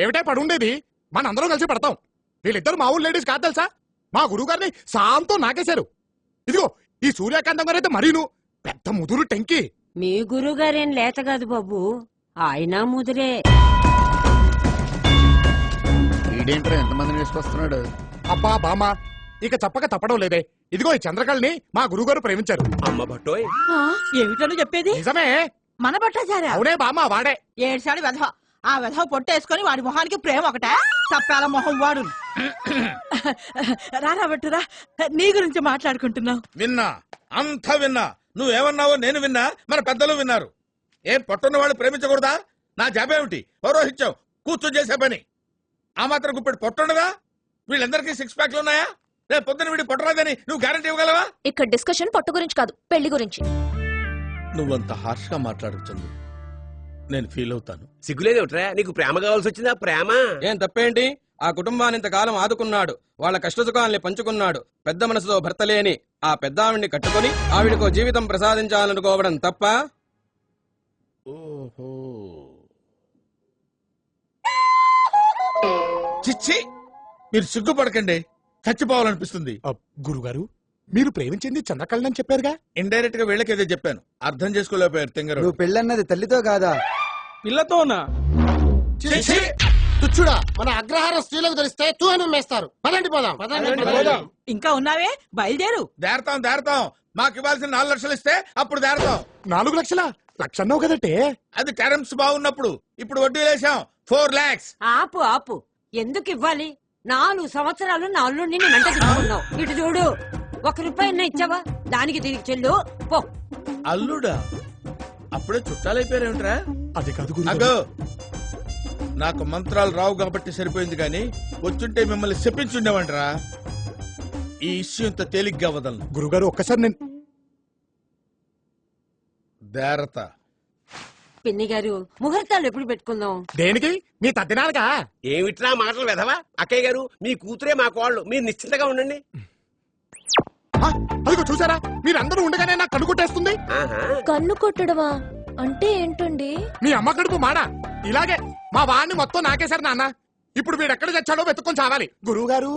ఏమిటే పడుండేది, మనందరం కలిసి పడతాం. వీళ్ళిద్దరు మా ఊరు లేడీస్ కాదు తెలుసా, మా గురువు గారిని సాంతో నాకేశారు. ఇదిగో ఈ సూర్యకాంతం గారు అయితే మరీను పెద్ద ముదురు టెంకి. మీ గురువు గారేం లేత కాదు బాబు, ఆయన ముదురే. వీడేంట్రా ఎంతమందిని వేసుకొస్తున్నాడు? అబ్బా బామ్మ, ఇక చెప్పక తప్పడం లేదే. ఇదిగో ఈ చంద్రకళని మా గురువు గారు ప్రేమించారు. అమ్మ బట్టోయ్, ఏమిటో చెప్పేది? నిజమే. మన భట్టాచార్య? అవునే బామ్మ, వాడే. ఏడ్చాడు వెధవ. ఆ వెధవ పొట్టేసుకుని వాడి మొహానికి ప్రేమ ఒకటే తప్పాల మొహం వాడు. రారా బట్టురా, నీ గురించి మాట్లాడుకుంటున్నావు. విన్నా, అంతా విన్నా. నువ్వేమన్నావో నేను విన్నా, మన పెద్దలు విన్నారు. ఏం పట్టున్న వాళ్ళు ప్రేమించకూడదా? నా జాబేమిటి? పౌరోహిత్యం కూర్చొని చేసే పని. ఆ మాత్రం గుప్పెడు పొట్టుండదా? వీళ్ళందరికీ 6 ప్యాక్లు ఉన్నాయా? రేపు పొద్దున వీడి పొట్టరాదని నువ్వు గ్యారంటీ ఇవ్వగలవా? ఇక్కడ డిస్కషన్ పొట్టు గురించి కాదు, పెళ్లి గురించి. నువ్వంత హార్ష్ గా మాట్లాడుతుంది, నేను ఫీల్ అవుతాను. సిగ్గులేదేమిట్రా? నీకు ప్రేమ కావాల్సి వచ్చిందా? ప్రేమ ఏం తప్పేంటి? ఆ కుటుంబాన్ని ఇంతకాలం ఆదుకున్నాడు, వాళ్ళ కష్టసుఖాల్ని పంచుకున్నాడు. పెద్ద మనసుతో భర్త లేని ఆ పెద్ద ఆవిడ్ని కట్టుకుని ఆవిడకో జీవితం ప్రసాదించాలనుకోవడం తప్ప? ఓహో, చిచ్చి, మీరు సిగ్గుపడకండి, చచ్చిపోవాలనిపిస్తుంది. గురుగారు, మీరు ప్రేమించింది చంద్రకళని చెప్పారుగా. ఇండైరెక్ట్ గా వీళ్ళకేదో చెప్పాను, అర్థం చేసుకోలేకపోయారు తింగరు. నువ్వు పెళ్ళన్నది తల్లితో కాదా, పిల్లతోనా? తుచ్చుడా, మన అగ్రహారం స్త్రీలకు తెలిస్తే తూ అని మేస్తారు. పదండి పోదాం. ఇంకా ఉన్నావే, బయలుదేరు. దేరతాం. మాకు ఇవ్వాల్సిన 4 లక్షలు ఇస్తే అప్పుడు దేరతాం. 4 లక్షలా? లక్షన్నావు కదటే. అది టర్మ్స్ బాగున్నప్పుడు. ఇప్పుడు వడ్డీ వేసాం 4 lakhs. ఆపు ఆపు, ఎందుకు ఇవ్వాలి? 4 సంవత్సరాలు నా అల్లుడిని నేను వెంట తిప్పుకున్నావు. ఇటు చూడు, 1 రూపాయి ఇచ్చావా? దానికి తిరిగి చెల్లు పో. అల్లుడా? అప్పుడే చుట్టాలైపోయారేమిట్రా? అది కాదు అగో, నాకు మంత్రాలు రావు కాబట్టి సరిపోయింది, కానీ వచ్చుంటే మిమ్మల్ని చెప్పించుండేవంటరా. ఈ ఇష్యూ ఇంత తేలిగ్గా వదలను. గురుగారు, ఒక్కసారి నేను దేరత. పిన్ని గారు, ముహూర్తాలు ఎప్పుడు పెట్టుకుందాం? దేనికి? మీ తద్దినాలుగా? ఏమిట్రా మాటలు వెధవా? అక్కయ్య గారు, మీ కూతురే మా కోళ్ళు, మీరు నిశ్చింతగా ఉండండి. అదిగో చూసారా, మీరందరూ ఉండగానే నాకు కన్ను కొట్టేస్తుంది. కన్ను కొట్టడమా అంటే ఏంటండి? మీ అమ్మ కడుపు మాడ. ఇలాగే మా వాడిని మొత్తం నాకేశారు నాన్న. ఇప్పుడు వీడెక్కడ చచ్చాడో వెతుక్కొని చావాలి. గురువు గారు